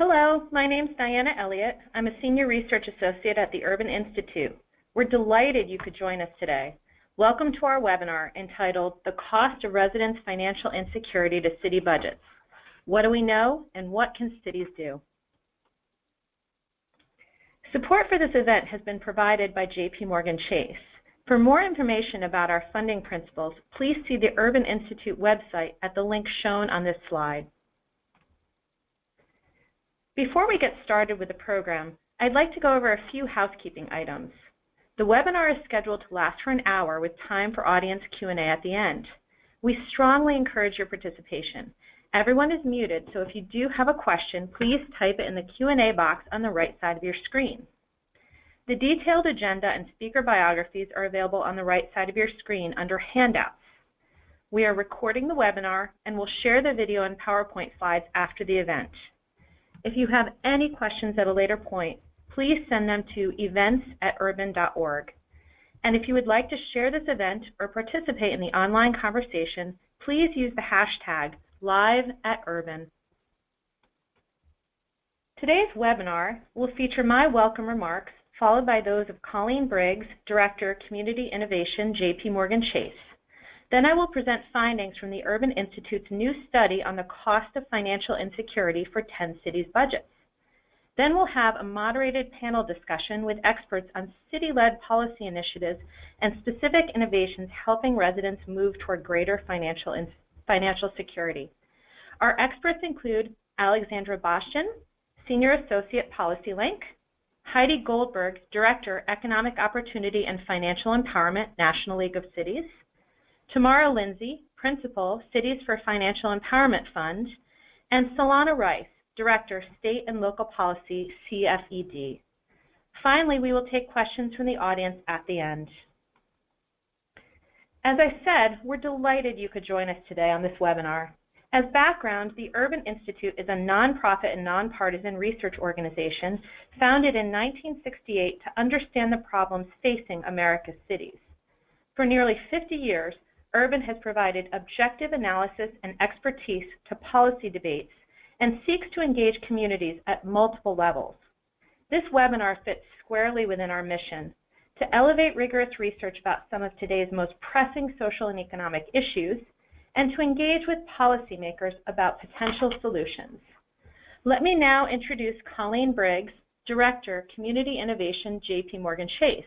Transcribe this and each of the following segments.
Hello, my name's Diana Elliott. I'm a Senior Research Associate at the Urban Institute. We're delighted you could join us today. Welcome to our webinar entitled The Cost of Residents' Financial Insecurity to City Budgets. What do we know and what can cities do? Support for this event has been provided by JPMorgan Chase. For more information about our funding principles, please see the Urban Institute website at the link shown on this slide. Before we get started with the program, I'd like to go over a few housekeeping items. The webinar is scheduled to last for an hour with time for audience Q&A at the end. We strongly encourage your participation. Everyone is muted, so if you do have a question, please type it in the Q&A box on the right side of your screen. The detailed agenda and speaker biographies are available on the right side of your screen under Handouts. We are recording the webinar and will share the video and PowerPoint slides after the event. If you have any questions at a later point, please send them to events@urban.org. And if you would like to share this event or participate in the online conversation, please use the hashtag #LiveAtUrban. Today's webinar will feature my welcome remarks, followed by those of Colleen Briggs, Director, Community Innovation, JPMorgan Chase. Then I will present findings from the Urban Institute's new study on the cost of financial insecurity for 10 cities' budgets. Then we'll have a moderated panel discussion with experts on city-led policy initiatives and specific innovations helping residents move toward greater financial security. Our experts include Alexandra Bastian, Senior Associate Policy Link, Heidi Goldberg, Director, Economic Opportunity and Financial Empowerment, National League of Cities, Tamara Lindsay, Principal, Cities for Financial Empowerment Fund, and Solana Rice, Director, State and Local Policy, CFED. Finally, we will take questions from the audience at the end. As I said, we're delighted you could join us today on this webinar. As background, the Urban Institute is a nonprofit and nonpartisan research organization founded in 1968 to understand the problems facing America's cities. For nearly 50 years, Urban has provided objective analysis and expertise to policy debates and seeks to engage communities at multiple levels. This webinar fits squarely within our mission to elevate rigorous research about some of today's most pressing social and economic issues and to engage with policymakers about potential solutions. Let me now introduce Colleen Briggs, Director, Community Innovation, JPMorgan Chase.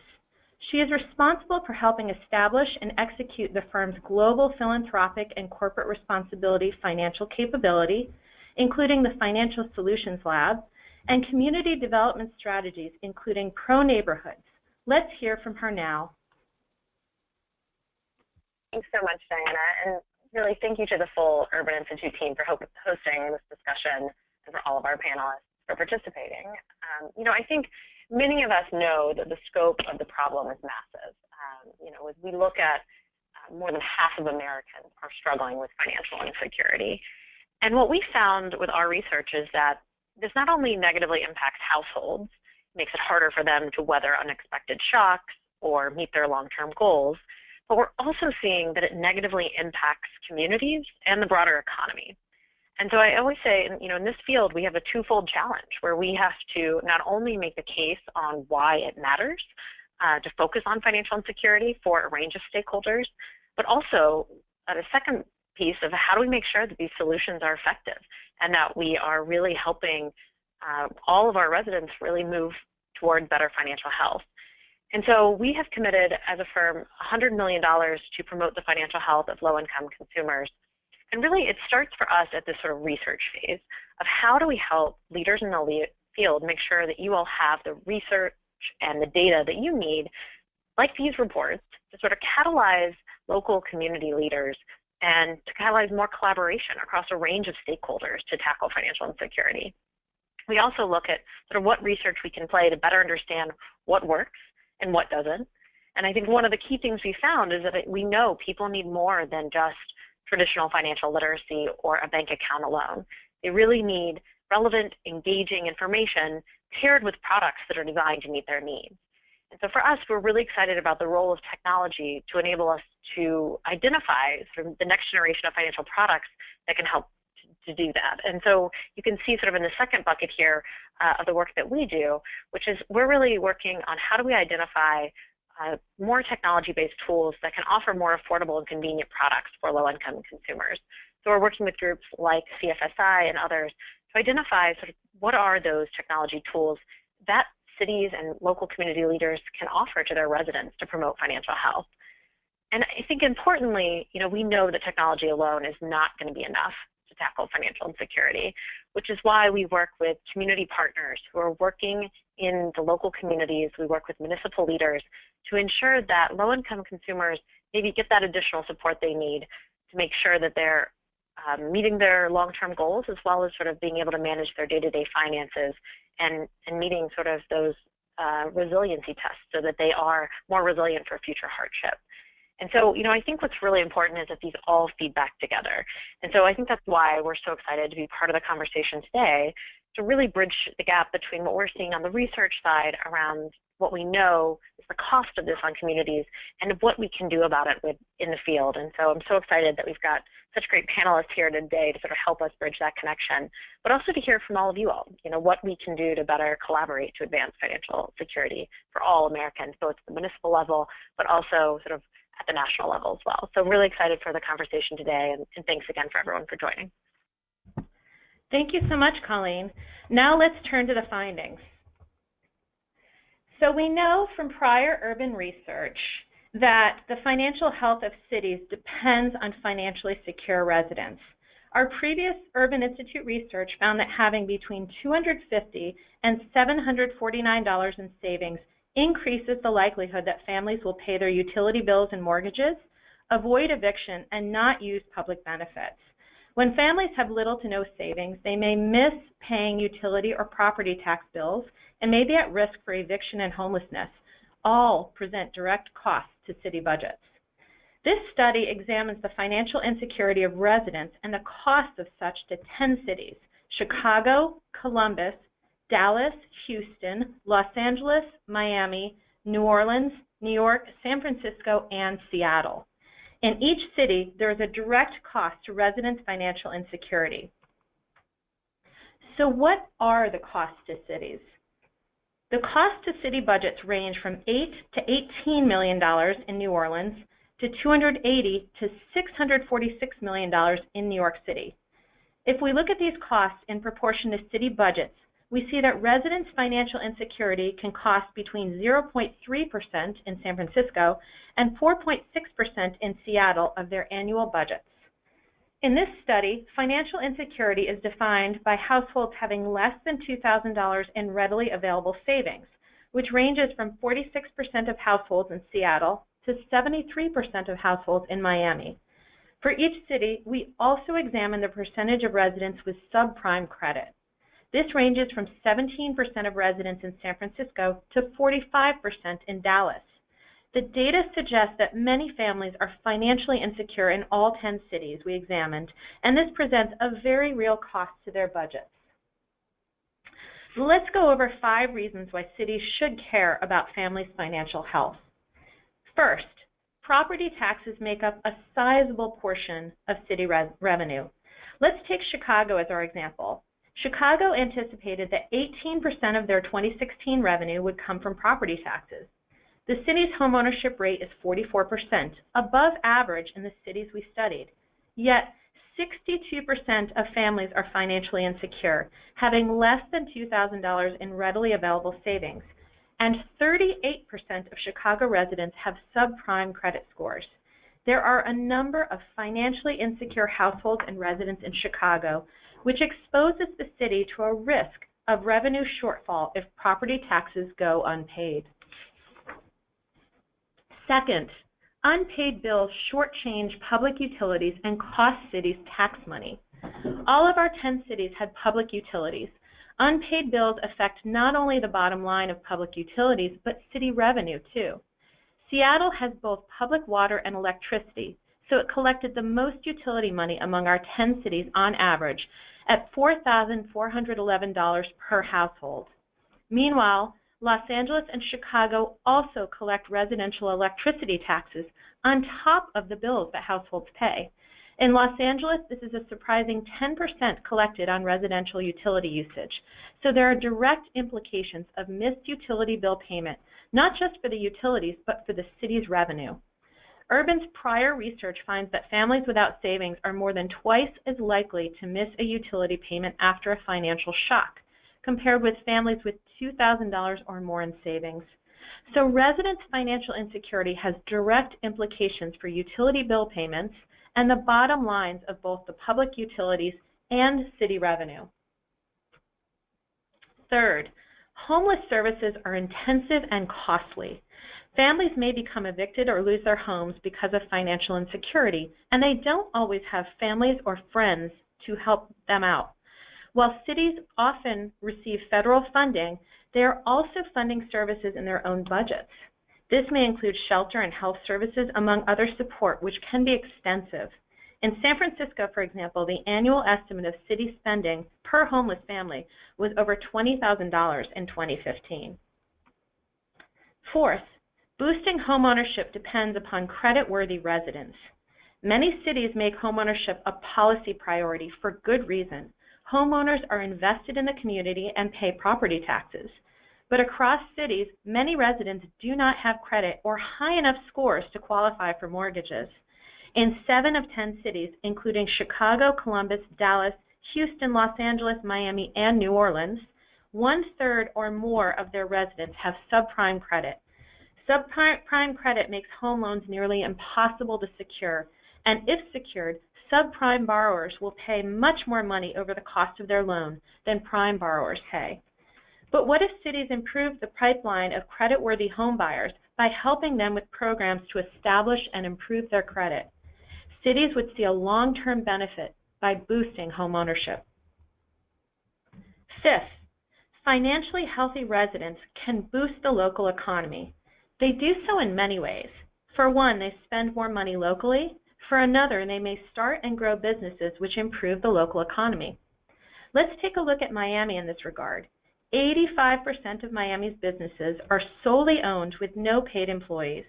She is responsible for helping establish and execute the firm's global philanthropic and corporate responsibility financial capability, including the Financial Solutions Lab, and community development strategies, including pro-neighborhoods. Let's hear from her now. Thanks so much, Diana, and really thank you to the full Urban Institute team for hosting this discussion and for all of our panelists for participating. I think many of us know that the scope of the problem is massive. As we look at more than half of Americans are struggling with financial insecurity. And what we found with our research is that this not only negatively impacts households, makes it harder for them to weather unexpected shocks or meet their long-term goals, but we're also seeing that it negatively impacts communities and the broader economy. And so I always say, in this field, we have a twofold challenge where we have to not only make the case on why it matters to focus on financial insecurity for a range of stakeholders, but also a second piece of how do we make sure that these solutions are effective and that we are really helping all of our residents really move toward better financial health. And so we have committed as a firm $100 million to promote the financial health of low-income consumers. And really, it starts for us at this sort of research phase of how do we help leaders in the field make sure that you all have the research and the data that you need, like these reports, to sort of catalyze local community leaders and to catalyze more collaboration across a range of stakeholders to tackle financial insecurity. We also look at sort of what research we can play to better understand what works and what doesn't. And I think one of the key things we found is that we know people need more than just traditional financial literacy or a bank account alone. They really need relevant, engaging information paired with products that are designed to meet their needs. And so for us, we're really excited about the role of technology to enable us to identify sort of the next generation of financial products that can help to do that. And so you can see sort of in the second bucket here of the work that we do, which is we're really working on how do we identify more technology-based tools that can offer more affordable and convenient products for low-income consumers. So we're working with groups like CFSI and others to identify sort of what are those technology tools that cities and local community leaders can offer to their residents to promote financial health. And I think importantly, we know that technology alone is not going to be enough to tackle financial insecurity, which is why we work with community partners who are working in the local communities. We work with municipal leaders to ensure that low-income consumers maybe get that additional support they need to make sure that they're meeting their long-term goals, as well as sort of being able to manage their day-to-day finances and meeting sort of those resiliency tests so that they are more resilient for future hardship. And so, I think what's really important is that these all feed back together. And so I think that's why we're so excited to be part of the conversation today, to really bridge the gap between what we're seeing on the research side around what we know is the cost of this on communities and what we can do about it in the field. And so I'm so excited that we've got such great panelists here today to sort of help us bridge that connection, but also to hear from all of you all, what we can do to better collaborate to advance financial security for all Americans, both at the municipal level, but also sort of at the national level as well. So I'm really excited for the conversation today, and thanks again for everyone for joining. Thank you so much, Colleen. Now let's turn to the findings. So we know from prior urban research that the financial health of cities depends on financially secure residents. Our previous Urban Institute research found that having between $250 and $749 in savings increases the likelihood that families will pay their utility bills and mortgages, avoid eviction, and not use public benefits. When families have little to no savings, they may miss paying utility or property tax bills and may be at risk for eviction and homelessness. All present direct costs to city budgets. This study examines the financial insecurity of residents and the cost of such to 10 cities: Chicago, Columbus, Dallas, Houston, Los Angeles, Miami, New Orleans, New York, San Francisco, and Seattle. In each city, there is a direct cost to residents' financial insecurity. So what are the costs to cities? The cost to city budgets range from $8 to $18 million in New Orleans to $280 to $646 million in New York City. If we look at these costs in proportion to city budgets, we see that residents' financial insecurity can cost between 0.3% in San Francisco and 4.6% in Seattle of their annual budgets. In this study, financial insecurity is defined by households having less than $2,000 in readily available savings, which ranges from 46% of households in Seattle to 73% of households in Miami. For each city, we also examine the percentage of residents with subprime credit. This ranges from 17% of residents in San Francisco to 45% in Dallas. The data suggests that many families are financially insecure in all 10 cities we examined, and this presents a very real cost to their budgets. Let's go over 5 reasons why cities should care about families' financial health. First, property taxes make up a sizable portion of city revenue. Let's take Chicago as our example. Chicago anticipated that 18% of their 2016 revenue would come from property taxes. The city's homeownership rate is 44%, above average in the cities we studied. Yet, 62% of families are financially insecure, having less than $2,000 in readily available savings, and 38% of Chicago residents have subprime credit scores. There are a number of financially insecure households and residents in Chicago, which exposes the city to a risk of revenue shortfall if property taxes go unpaid. Second, unpaid bills shortchange public utilities and cost cities tax money. All of our 10 cities had public utilities. Unpaid bills affect not only the bottom line of public utilities, but city revenue too. Seattle has both public water and electricity, so it collected the most utility money among our 10 cities on average at $4,411 per household. Meanwhile, Los Angeles and Chicago also collect residential electricity taxes on top of the bills that households pay. In Los Angeles, this is a surprising 10% collected on residential utility usage. So there are direct implications of missed utility bill payment, not just for the utilities, but for the city's revenue. Urban's prior research finds that families without savings are more than twice as likely to miss a utility payment after a financial shock, compared with families with $2,000 or more in savings. So residents' financial insecurity has direct implications for utility bill payments and the bottom lines of both the public utilities and city revenue. Third, homeless services are intensive and costly. Families may become evicted or lose their homes because of financial insecurity, and they don't always have families or friends to help them out. While cities often receive federal funding, they are also funding services in their own budgets. This may include shelter and health services, among other support, which can be extensive. In San Francisco, for example, the annual estimate of city spending per homeless family was over $20,000 in 2015. Fourth, boosting homeownership depends upon credit-worthy residents. Many cities make homeownership a policy priority for good reason. Homeowners are invested in the community and pay property taxes. But across cities, many residents do not have credit or high enough scores to qualify for mortgages. In 7 of 10 cities, including Chicago, Columbus, Dallas, Houston, Los Angeles, Miami, and New Orleans, 1/3 or more of their residents have subprime credit. Subprime credit makes home loans nearly impossible to secure, and if secured, subprime borrowers will pay much more money over the cost of their loan than prime borrowers pay. But what if cities improve the pipeline of credit-worthy home buyers by helping them with programs to establish and improve their credit? Cities would see a long-term benefit by boosting home ownership. Fifth, financially healthy residents can boost the local economy. They do so in many ways. For one, they spend more money locally. For another, they may start and grow businesses which improve the local economy. Let's take a look at Miami in this regard. 85% of Miami's businesses are solely owned with no paid employees.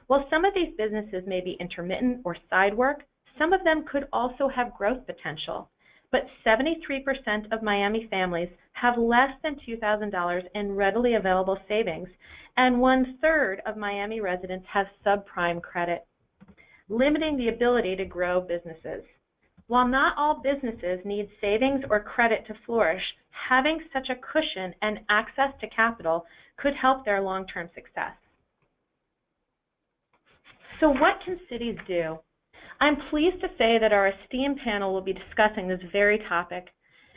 While some of these businesses may be intermittent or side work, some of them could also have growth potential. But 73% of Miami families have less than $2,000 in readily available savings, and 1/3 of Miami residents have subprime credit, limiting the ability to grow businesses. While not all businesses need savings or credit to flourish, having such a cushion and access to capital could help their long-term success. So what can cities do? I'm pleased to say that our esteemed panel will be discussing this very topic.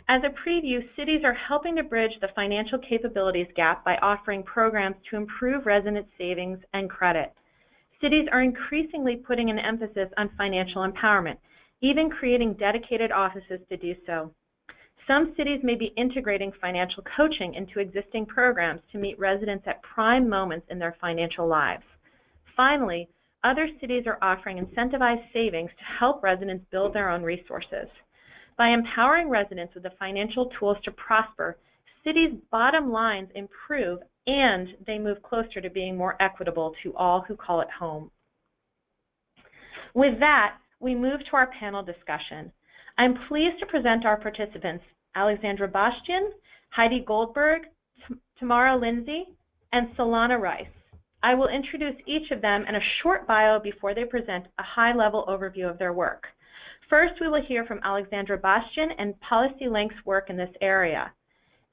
As a preview, cities are helping to bridge the financial capabilities gap by offering programs to improve resident savings and credit. Cities are increasingly putting an emphasis on financial empowerment, even creating dedicated offices to do so. Some cities may be integrating financial coaching into existing programs to meet residents at prime moments in their financial lives. Finally, other cities are offering incentivized savings to help residents build their own resources. By empowering residents with the financial tools to prosper, cities' bottom lines improve and they move closer to being more equitable to all who call it home. With that, we move to our panel discussion. I'm pleased to present our participants, Alexandra Bastian, Heidi Goldberg, Tamara Lindsay, and Solana Rice. I will introduce each of them in a short bio before they present a high-level overview of their work. First, we will hear from Alexandra Bastian and PolicyLink's work in this area.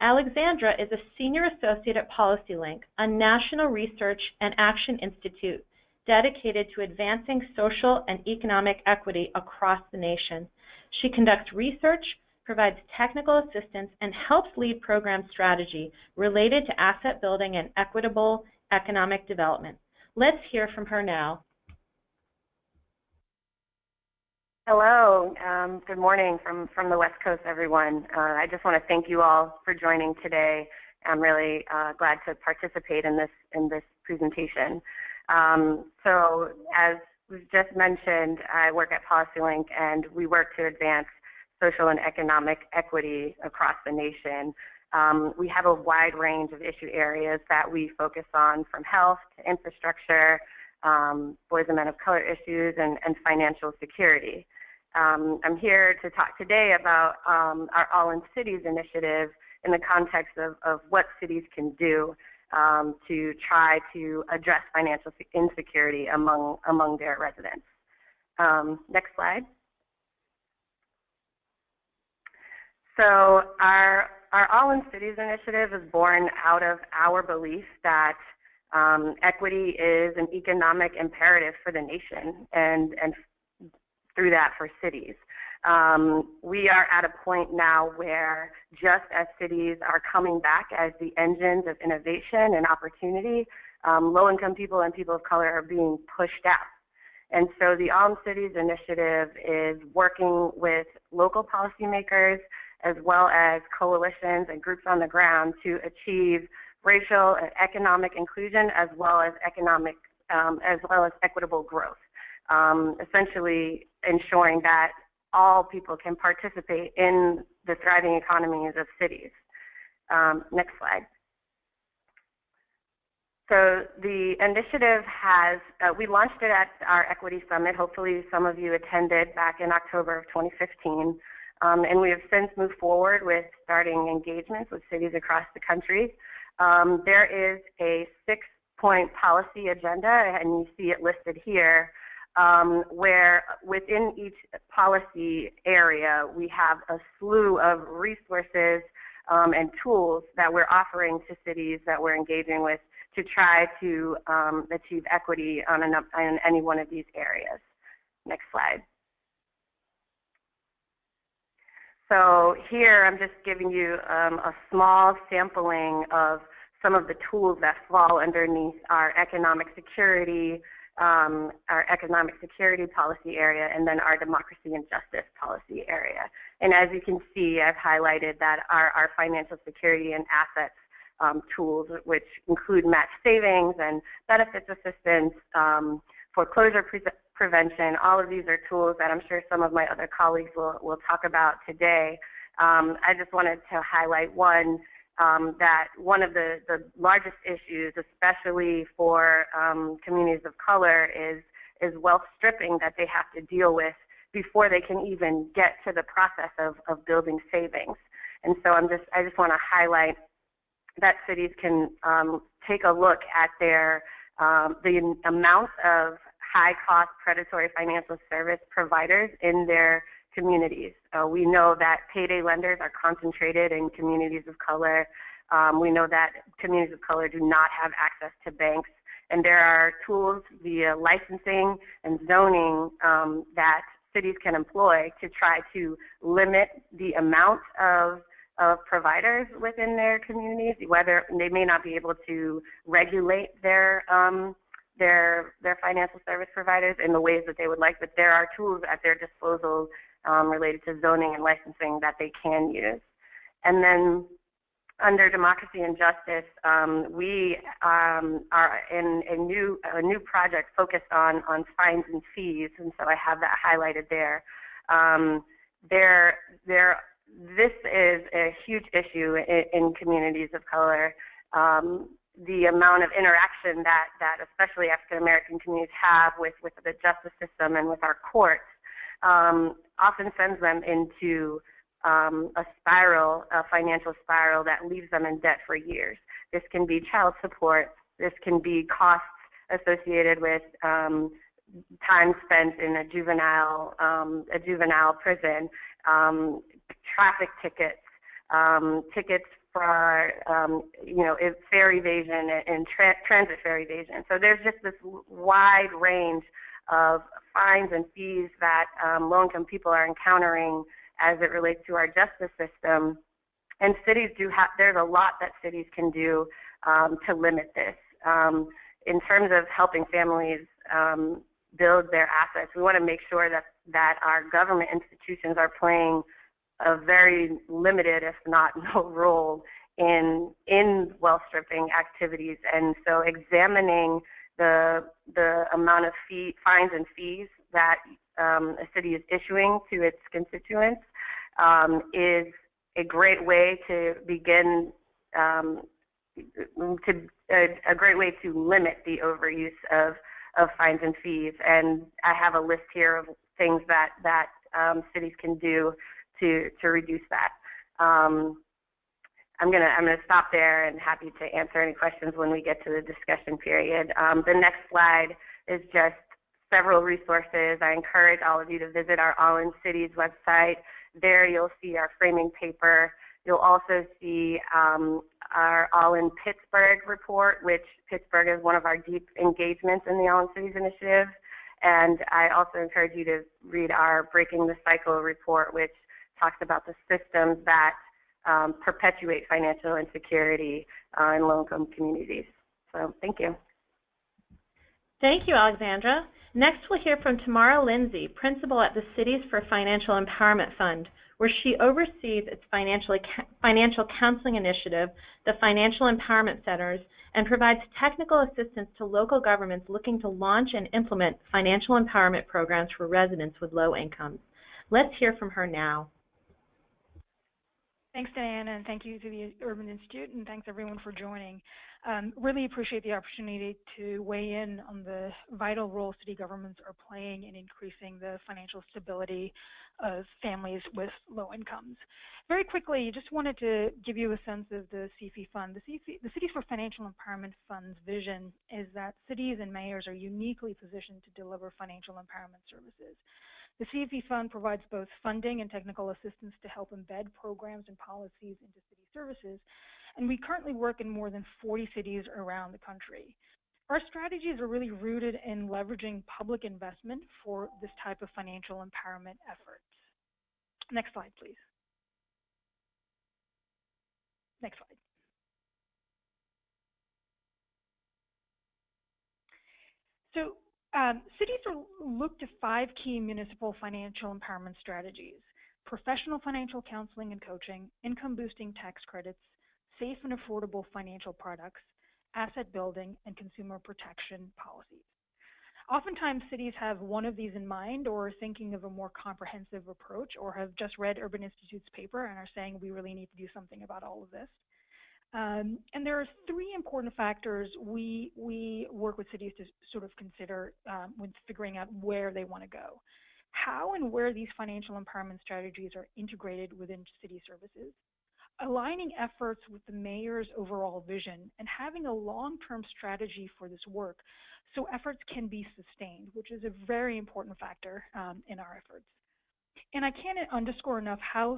Alexandra is a senior associate at PolicyLink, a national research and action institute dedicated to advancing social and economic equity across the nation. She conducts research, provides technical assistance, and helps lead program strategy related to asset building and equitable economic development. Let's hear from her now. Hello, good morning from the West Coast, everyone. I just want to thank you all for joining today. I'm really glad to participate in this presentation. So as was just mentioned, I work at PolicyLink, and we work to advance social and economic equity across the nation. We have a wide range of issue areas that we focus on, from health to infrastructure, boys and men of color issues, and financial security. I'm here to talk today about our All in Cities initiative in the context of what cities can do to try to address financial insecurity among their residents. Next slide. So our All in Cities initiative is born out of our belief that equity is an economic imperative for the nation and through that for cities. We are at a point now where just as cities are coming back as the engines of innovation and opportunity, low-income people and people of color are being pushed out. And so the All in Cities initiative is working with local policymakers as well as coalitions and groups on the ground to achieve racial and economic inclusion as well as equitable growth, essentially ensuring that all people can participate in the thriving economies of cities. Next slide. So the initiative has, we launched it at our Equity Summit. Hopefully some of you attended back in October of 2015. And we have since moved forward with starting engagements with cities across the country. There is a 6-point policy agenda, and you see it listed here, where within each policy area, we have a slew of resources and tools that we're offering to cities that we're engaging with to try to achieve equity on any one of these areas. Next slide. So here I'm just giving you a small sampling of some of the tools that fall underneath our economic security policy area, and then our democracy and justice policy area. And as you can see, I've highlighted that our financial security and assets tools, which include match savings and benefits assistance, foreclosure prevention. All of these are tools that I'm sure some of my other colleagues will talk about today. I just wanted to highlight one, that one of the largest issues, especially for communities of color, is wealth stripping that they have to deal with before they can even get to the process of building savings. And so I just want to highlight that cities can take a look at the amount of high-cost predatory financial service providers in their communities. We know that payday lenders are concentrated in communities of color. We know that communities of color do not have access to banks. And there are tools via licensing and zoning that cities can employ to try to limit the amount of providers within their communities, whether they may not be able to regulate their financial service providers in the ways that they would like, but there are tools at their disposal related to zoning and licensing that they can use. And then under democracy and justice, we are in a new project focused on fines and fees, and so I have that highlighted there. This is a huge issue in communities of color. The amount of interaction that especially African American communities have with the justice system and with our courts often sends them into a financial spiral that leaves them in debt for years. This can be child support. This can be costs associated with time spent in a juvenile prison, traffic tickets, tickets for fare evasion and transit fare evasion. So there's just this wide range of fines and fees that low-income people are encountering as it relates to our justice system. And cities there's a lot that cities can do to limit this. In terms of helping families build their assets, we want to make sure that our government institutions are playing a very limited, if not no, role in wealth stripping activities. And so examining the amount of fines and fees that a city is issuing to its constituents is a great way to begin a great way to limit the overuse of fines and fees. And I have a list here of things that cities can do to reduce that. I'm gonna stop there and happy to answer any questions when we get to the discussion period. The next slide is just several resources. I encourage all of you to visit our All in Cities website. There you'll see our framing paper. You'll also see our All in Pittsburgh report, which Pittsburgh is one of our deep engagements in the All in Cities initiative. And I also encourage you to read our Breaking the Cycle report, which talks about the systems that perpetuate financial insecurity in low-income communities. So thank you. Thank you, Alexandra. Next, we'll hear from Tamara Lindsay, principal at the Cities for Financial Empowerment Fund, where she oversees its financial counseling initiative, the Financial Empowerment Centers, and provides technical assistance to local governments looking to launch and implement financial empowerment programs for residents with low incomes. Let's hear from her now. Thanks, Diana, and thank you to the Urban Institute, and thanks everyone for joining. Really appreciate the opportunity to weigh in on the vital role city governments are playing in increasing the financial stability of families with low incomes. Very quickly, just wanted to give you a sense of the CFE Fund. The Cities for Financial Empowerment Fund's vision is that cities and mayors are uniquely positioned to deliver financial empowerment services. The CFE Fund provides both funding and technical assistance to help embed programs and policies into city services, and we currently work in more than 40 cities around the country. Our strategies are really rooted in leveraging public investment for this type of financial empowerment efforts. Next slide, please. Next slide. So, cities look to 5 key municipal financial empowerment strategies: professional financial counseling and coaching, income-boosting tax credits, safe and affordable financial products, asset building, and consumer protection policies. Oftentimes, cities have one of these in mind or are thinking of a more comprehensive approach, or have just read Urban Institute's paper and are saying we really need to do something about all of this. And there are 3 important factors we work with cities to sort of consider when figuring out where they want to go. How and where these financial empowerment strategies are integrated within city services, aligning efforts with the mayor's overall vision, and having a long-term strategy for this work so efforts can be sustained, which is a very important factor in our efforts. And I can't underscore enough how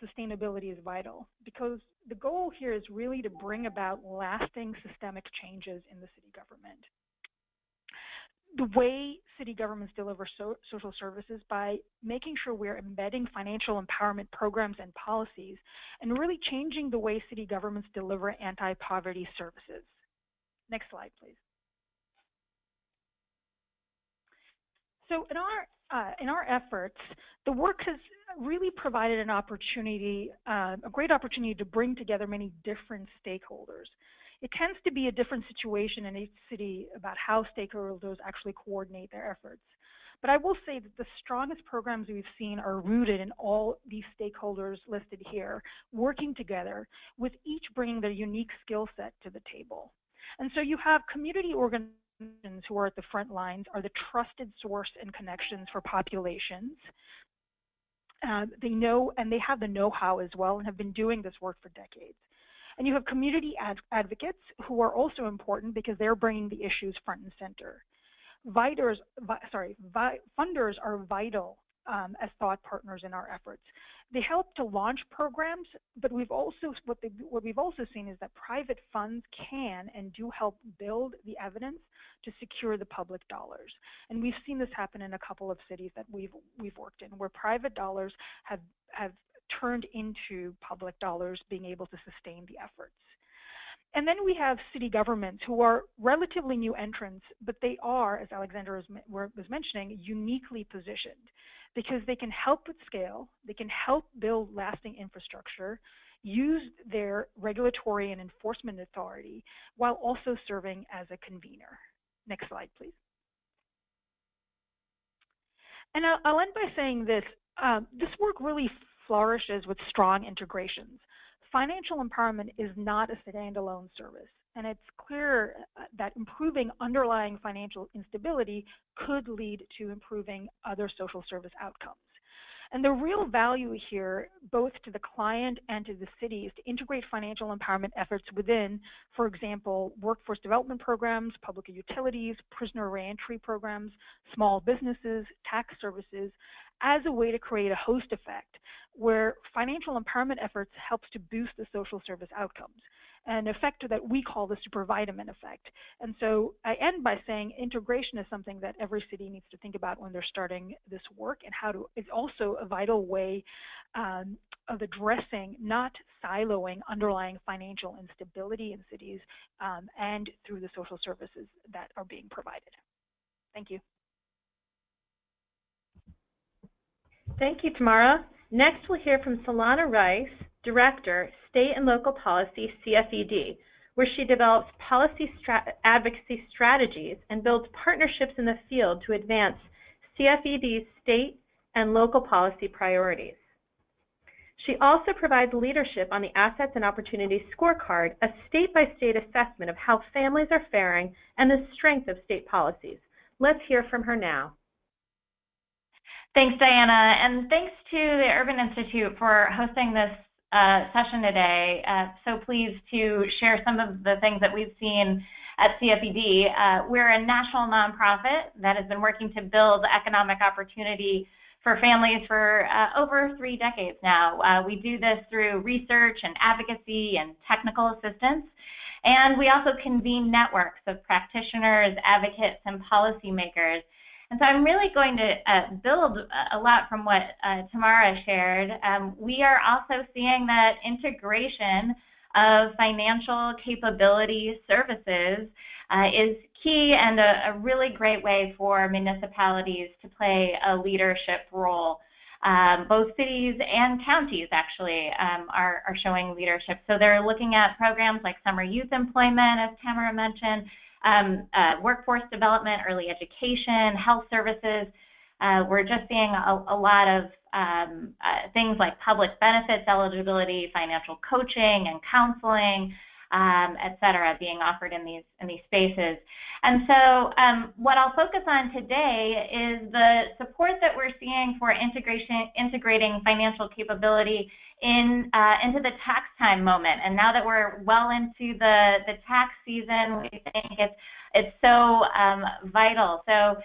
sustainability is vital, because the goal here is really to bring about lasting systemic changes in the city government. The way city governments deliver social services by making sure we're embedding financial empowerment programs and policies and really changing the way city governments deliver anti-poverty services. Next slide, please. So in our efforts, the work has really provided an opportunity, a great opportunity to bring together many different stakeholders. It tends to be a different situation in each city about how stakeholders actually coordinate their efforts. But I will say that the strongest programs we've seen are rooted in all these stakeholders listed here, working together, with each bringing their unique skill set to the table. And so you have community organizations who are at the front lines, are the trusted source and connections for populations. They know and they have the know-how as well and have been doing this work for decades. And you have community advocates who are also important because they're bringing the issues front and center. Funders are vital as thought partners in our efforts. They help to launch programs, but what we've also seen is that private funds can and do help build the evidence to secure the public dollars. And we've seen this happen in a couple of cities that we've worked in, where private dollars have turned into public dollars being able to sustain the efforts. And then we have city governments who are relatively new entrants, but they are, as Alexandra was mentioning, uniquely positioned because they can help with scale, they can help build lasting infrastructure, use their regulatory and enforcement authority while also serving as a convener. Next slide, please. And I'll end by saying this. This work really flourishes with strong integrations. Financial empowerment is not a standalone service, and it's clear that improving underlying financial instability could lead to improving other social service outcomes. And the real value here, both to the client and to the city, is to integrate financial empowerment efforts within, for example, workforce development programs, public utilities, prisoner reentry programs, small businesses, tax services, as a way to create a host effect where financial empowerment efforts helps to boost the social service outcomes, an effect that we call the super vitamin effect. And so I end by saying integration is something that every city needs to think about when they're starting this work, and how to, it's also a vital way of addressing, not siloing, underlying financial instability in cities and through the social services that are being provided. Thank you. Thank you, Tamara. Next, we'll hear from Solana Rice, Director, State and Local Policy, CFED, where she develops policy advocacy strategies and builds partnerships in the field to advance CFED's state and local policy priorities. She also provides leadership on the Assets and Opportunities Scorecard, a state-by-state assessment of how families are faring and the strength of state policies. Let's hear from her now. Thanks, Diana, and thanks to the Urban Institute for hosting this session today. So pleased to share some of the things that we've seen at CFED. We're a national nonprofit that has been working to build economic opportunity for families for over 3 decades now. We do this through research and advocacy and technical assistance. And we also convene networks of practitioners, advocates, and policymakers. And so I'm really going to build a lot from what Tamara shared. We are also seeing that integration of financial capability services is key and a really great way for municipalities to play a leadership role. Both cities and counties actually are showing leadership. So they're looking at programs like summer youth employment, as Tamara mentioned, workforce development, early education, health services. We're just seeing a lot of things like public benefits eligibility, financial coaching and counseling, et cetera, being offered in these spaces. And so what I'll focus on today is the support that we're seeing for integrating financial capability into the tax time moment. And now that we're well into the tax season, we think it's so vital. So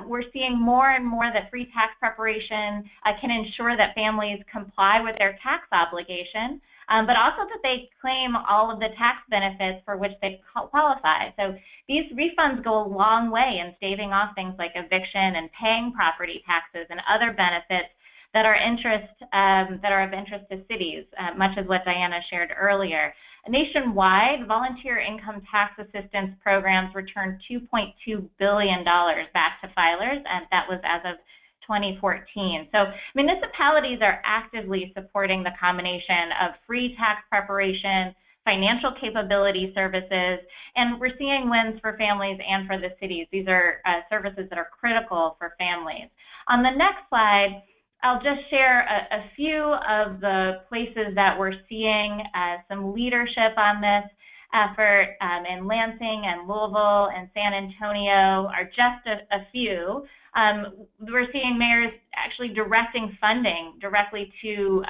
we're seeing more and more that free tax preparation can ensure that families comply with their tax obligation, but also that they claim all of the tax benefits for which they qualify. So these refunds go a long way in staving off things like eviction and paying property taxes and other benefits that are of interest to cities, much as what Diana shared earlier. Nationwide, volunteer income tax assistance programs returned $2.2 billion back to filers, and that was as of 2014. So municipalities are actively supporting the combination of free tax preparation, financial capability services, and we're seeing wins for families and for the cities. These are services that are critical for families. On the next slide, I'll just share a few of the places that we're seeing some leadership on this effort in Lansing and Louisville and San Antonio are just a few. We're seeing mayors actually directing funding directly to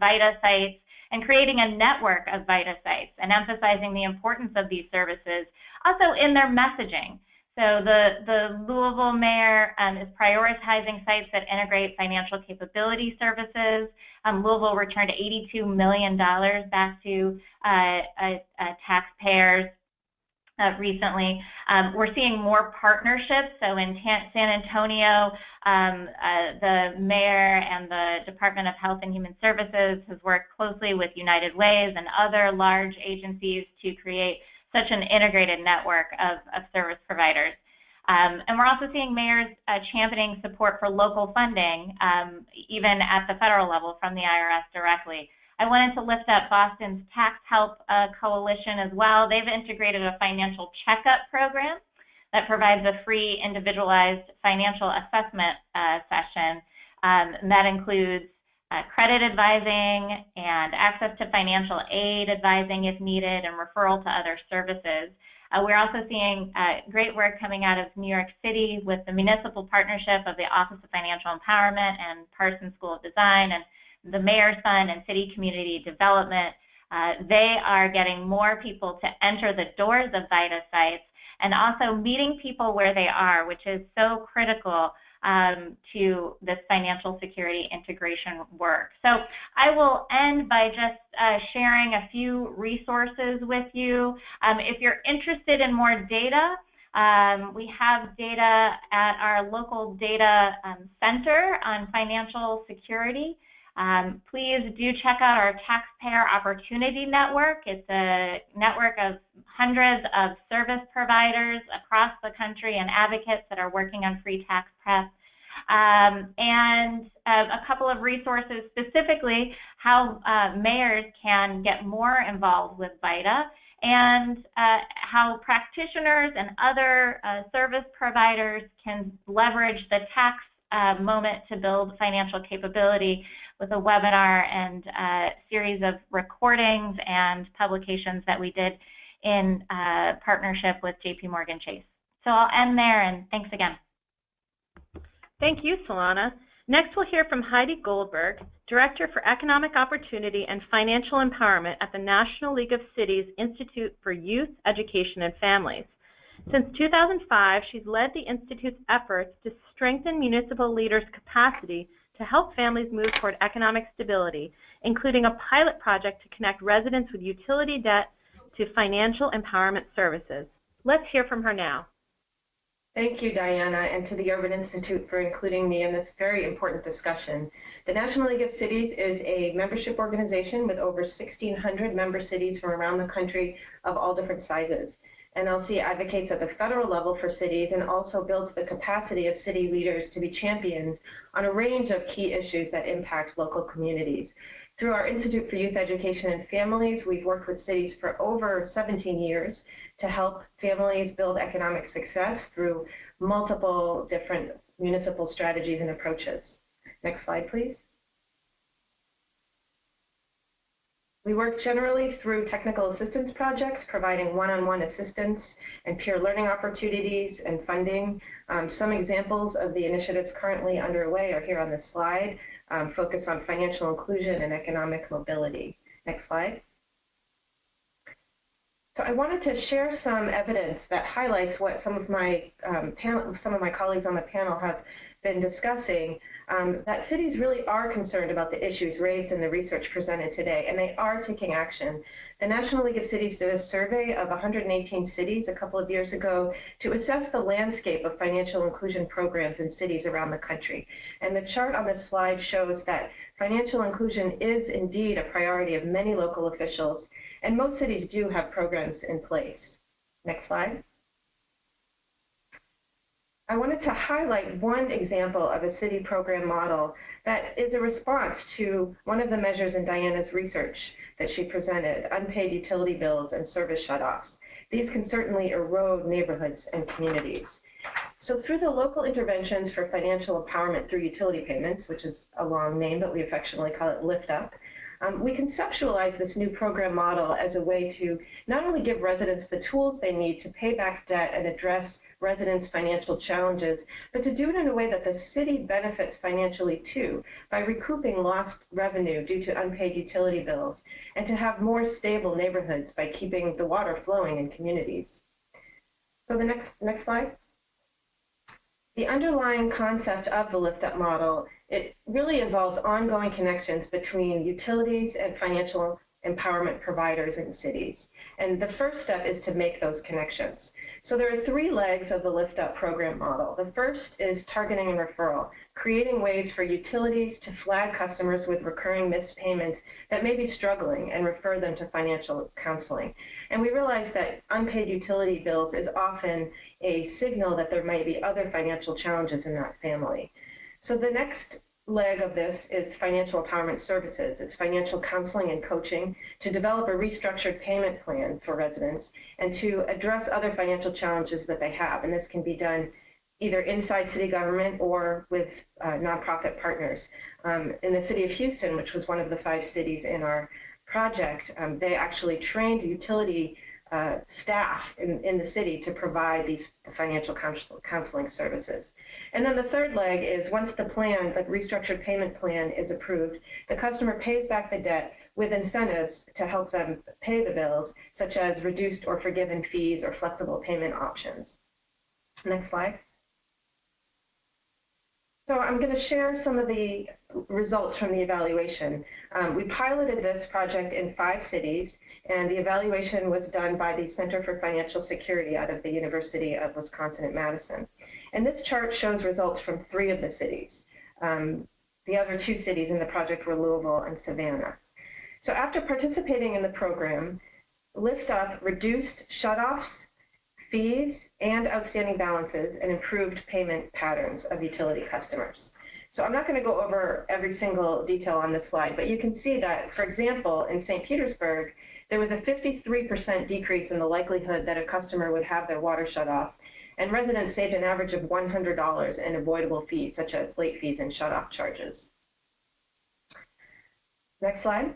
VITA sites and creating a network of VITA sites and emphasizing the importance of these services also in their messaging. So the Louisville mayor is prioritizing sites that integrate financial capability services. Louisville returned $82 million back to taxpayers recently. We're seeing more partnerships. So in San Antonio, the mayor and the Department of Health and Human Services has worked closely with United Ways and other large agencies to create such an integrated network of service providers. And we're also seeing mayors championing support for local funding, even at the federal level from the IRS directly. I wanted to lift up Boston's Tax Help Coalition as well. They've integrated a financial checkup program that provides a free individualized financial assessment session. And that includes credit advising and access to financial aid advising if needed, and referral to other services. We're also seeing great work coming out of New York City with the Municipal partnership of the Office of Financial Empowerment and Parsons School of Design and the Mayor's Fund and City Community Development. They are getting more people to enter the doors of VITA sites and also meeting people where they are, which is so critical to this financial security integration work. So I will end by just sharing a few resources with you. If you're interested in more data, we have data at our local data center on financial security. Please do check out our Taxpayer Opportunity Network. It's a network of hundreds of service providers across the country and advocates that are working on free tax prep. And a couple of resources, specifically how mayors can get more involved with VITA, and how practitioners and other service providers can leverage the tax moment to build financial capability, with a webinar and a series of recordings and publications that we did in partnership with JPMorgan Chase. So I'll end there, and thanks again. Thank you, Solana. Next, we'll hear from Heidi Goldberg, Director for Economic Opportunity and Financial Empowerment at the National League of Cities Institute for Youth, Education, and Families. Since 2005, she's led the Institute's efforts to strengthen municipal leaders' capacity to help families move toward economic stability, including a pilot project to connect residents with utility debt to financial empowerment services. Let's hear from her now. Thank you, Diana, and to the Urban Institute for including me in this very important discussion. The National League of Cities is a membership organization with over 1,600 member cities from around the country of all different sizes. NLC advocates at the federal level for cities and also builds the capacity of city leaders to be champions on a range of key issues that impact local communities. Through our Institute for Youth, Education, and Families, we've worked with cities for over 17 years to help families build economic success through multiple different municipal strategies and approaches. Next slide, please. We work generally through technical assistance projects, providing one-on-one assistance and peer learning opportunities and funding. Some examples of the initiatives currently underway are here on this slide, focus on financial inclusion and economic mobility. Next slide. So I wanted to share some evidence that highlights what some of my colleagues on the panel have been discussing, that cities really are concerned about the issues raised in the research presented today, and they are taking action. The National League of Cities did a survey of 118 cities a couple of years ago to assess the landscape of financial inclusion programs in cities around the country. And the chart on this slide shows that financial inclusion is indeed a priority of many local officials, and most cities do have programs in place. Next slide. I wanted to highlight one example of a city program model that is a response to one of the measures in Diana's research that she presented, unpaid utility bills and service shutoffs. These can certainly erode neighborhoods and communities. So through the local interventions for financial empowerment through utility payments, which is a long name, but we affectionately call it Lift Up, we conceptualize this new program model as a way to not only give residents the tools they need to pay back debt and address residents' financial challenges, but to do it in a way that the city benefits financially too, by recouping lost revenue due to unpaid utility bills, and to have more stable neighborhoods by keeping the water flowing in communities. So the next slide. The underlying concept of the Lift Up model, it really involves ongoing connections between utilities and financial empowerment providers in cities. And the first step is to make those connections. So there are three legs of the Lift Up program model. The first is targeting and referral, creating ways for utilities to flag customers with recurring missed payments that may be struggling and refer them to financial counseling. And we realize that unpaid utility bills is often a signal that there might be other financial challenges in that family. So the next leg of this is financial empowerment services. It's financial counseling and coaching to develop a restructured payment plan for residents and to address other financial challenges that they have. And this can be done either inside city government or with nonprofit partners. In the city of Houston, which was one of the 5 cities in our project, they actually trained utility staff in the city to provide these financial counseling services. And then the third leg is once the plan, the restructured payment plan is approved, the customer pays back the debt with incentives to help them pay the bills, such as reduced or forgiven fees or flexible payment options. Next slide. So I'm going to share some of the results from the evaluation. We piloted this project in 5 cities, and the evaluation was done by the Center for Financial Security out of the University of Wisconsin at Madison. And this chart shows results from 3 of the cities. The other 2 cities in the project were Louisville and Savannah. So after participating in the program, Lift Up reduced shutoffs, fees, and outstanding balances, and improved payment patterns of utility customers. So I'm not going to go over every single detail on this slide, but you can see that, for example, in St. Petersburg, there was a 53% decrease in the likelihood that a customer would have their water shut off, and residents saved an average of $100 in avoidable fees, such as late fees and shutoff charges. Next slide.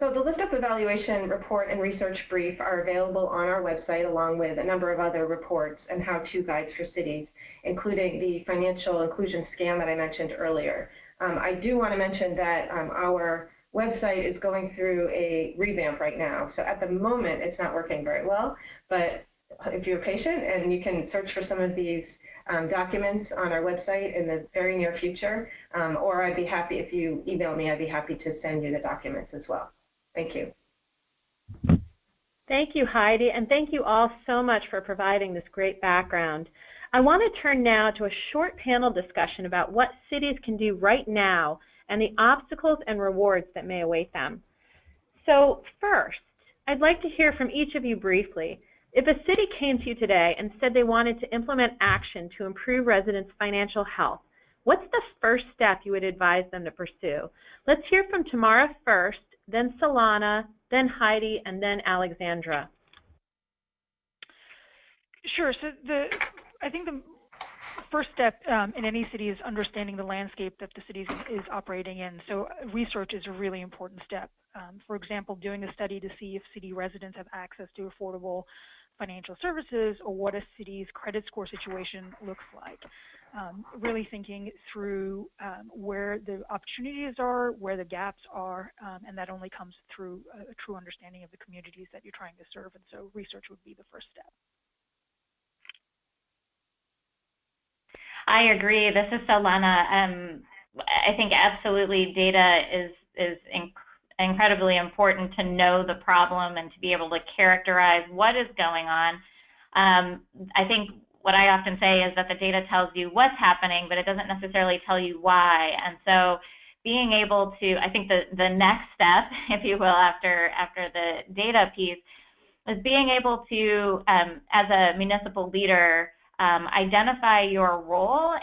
So the Lift Up evaluation report and research brief are available on our website, along with a number of other reports and how-to guides for cities, including the financial inclusion scan that I mentioned earlier. I do want to mention that our website is going through a revamp right now. So at the moment, it's not working very well, but if you're patient, and you can search for some of these documents on our website in the very near future, or I'd be happy, if you email me, I'd be happy to send you the documents as well. Thank you. Thank you, Heidi, and thank you all so much for providing this great background. I want to turn now to a short panel discussion about what cities can do right now and the obstacles and rewards that may await them. So first, I'd like to hear from each of you briefly. If a city came to you today and said they wanted to implement action to improve residents' financial health, what's the first step you would advise them to pursue? Let's hear from Tamara first, then Solana, then Heidi, and then Alexandra. Sure. So I think the first step in any city is understanding the landscape that the city is operating in. So research is a really important step. For example, doing a study to see if city residents have access to affordable financial services, or what a city's credit score situation looks like. Really thinking through where the opportunities are, where the gaps are, and that only comes through a true understanding of the communities that you're trying to serve. And so research would be the first step. I agree. This is Solana. I think absolutely data is incredibly important to know the problem and to be able to characterize what is going on. I think what I often say is that the data tells you what's happening, but it doesn't necessarily tell you why. And so being able to, I think the next step, if you will, after the data piece, is being able to, as a municipal leader, identify your role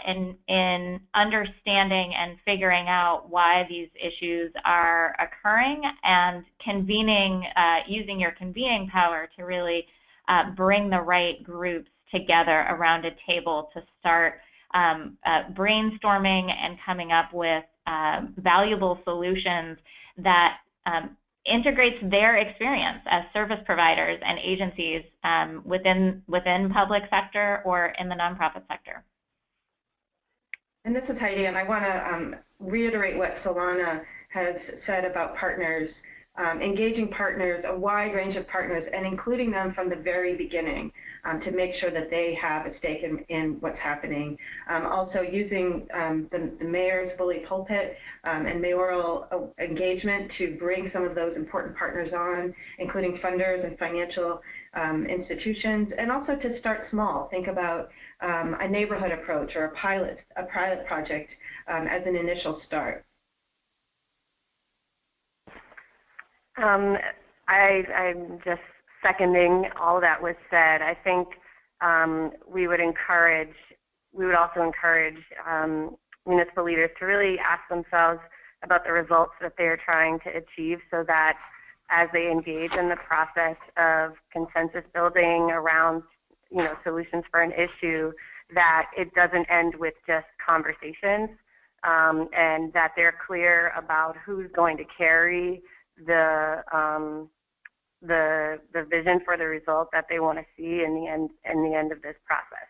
in understanding and figuring out why these issues are occurring, and convening, using your convening power to really bring the right groups together around a table to start brainstorming and coming up with valuable solutions that integrates their experience as service providers and agencies within public sector or in the nonprofit sector. And this is Heidi, and I want to reiterate what Solana has said about partners, engaging partners, a wide range of partners, and including them from the very beginning to make sure that they have a stake in what's happening. Also using the mayor's bully pulpit and mayoral engagement to bring some of those important partners on, including funders and financial institutions, and also to start small. Think about a neighborhood approach or a pilot project as an initial start. I'm just seconding all that was said. I think we would also encourage municipal leaders to really ask themselves about the results that they're trying to achieve, so that as they engage in the process of consensus building around solutions for an issue, that it doesn't end with just conversations, and that they're clear about who's going to carry the vision for the result that they want to see in the end of this process.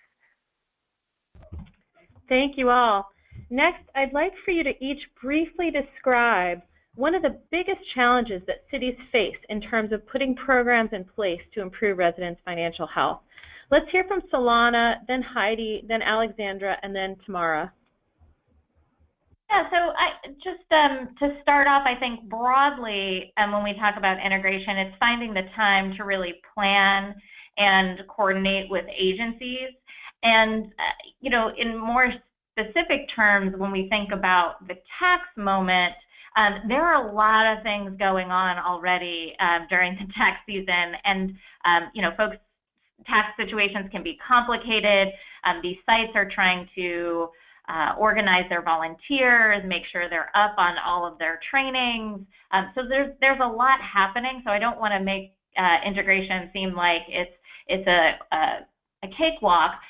Thank you all. Next, I'd like for you to each briefly describe one of the biggest challenges that cities face in terms of putting programs in place to improve residents' financial health. Let's hear from Solana, then Heidi, then Alexandra, and then Tamara. Yeah, so to start off, I think broadly, when we talk about integration, it's finding the time to really plan and coordinate with agencies. And, in more specific terms, when we think about the tax moment, there are a lot of things going on already during the tax season. And, folks' tax situations can be complicated. These sites are trying to organize their volunteers, make sure they're up on all of their trainings. So there's a lot happening. So I don't want to make integration seem like it's a cakewalk.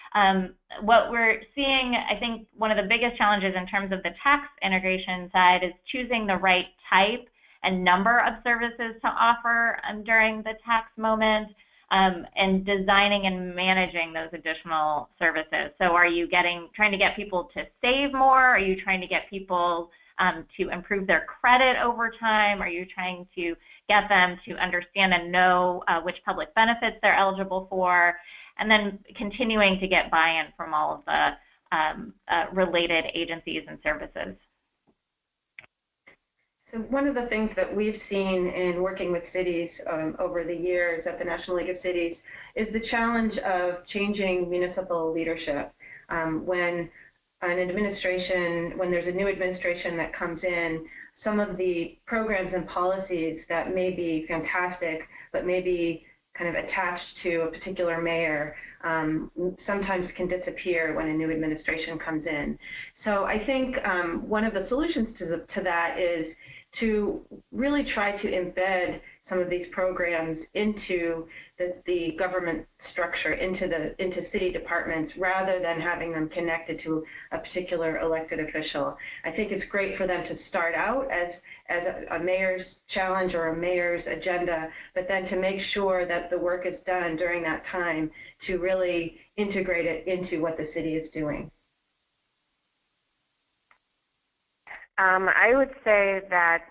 What we're seeing, I think one of the biggest challenges in terms of the tax integration side is choosing the right type and number of services to offer during the tax moment. And designing and managing those additional services. So are you trying to get people to save more? Are you trying to get people to improve their credit over time? Are you trying to get them to understand and know which public benefits they're eligible for? And then continuing to get buy-in from all of the related agencies and services. So one of the things that we've seen in working with cities over the years at the National League of Cities is the challenge of changing municipal leadership. When there's a new administration that comes in, some of the programs and policies that may be fantastic, but may be kind of attached to a particular mayor, sometimes can disappear when a new administration comes in. So I think one of the solutions to that is to really try to embed some of these programs into the government structure, into city departments, rather than having them connected to a particular elected official. I think it's great for them to start out as a mayor's challenge or a mayor's agenda, but then to make sure that the work is done during that time to really integrate it into what the city is doing. I would say that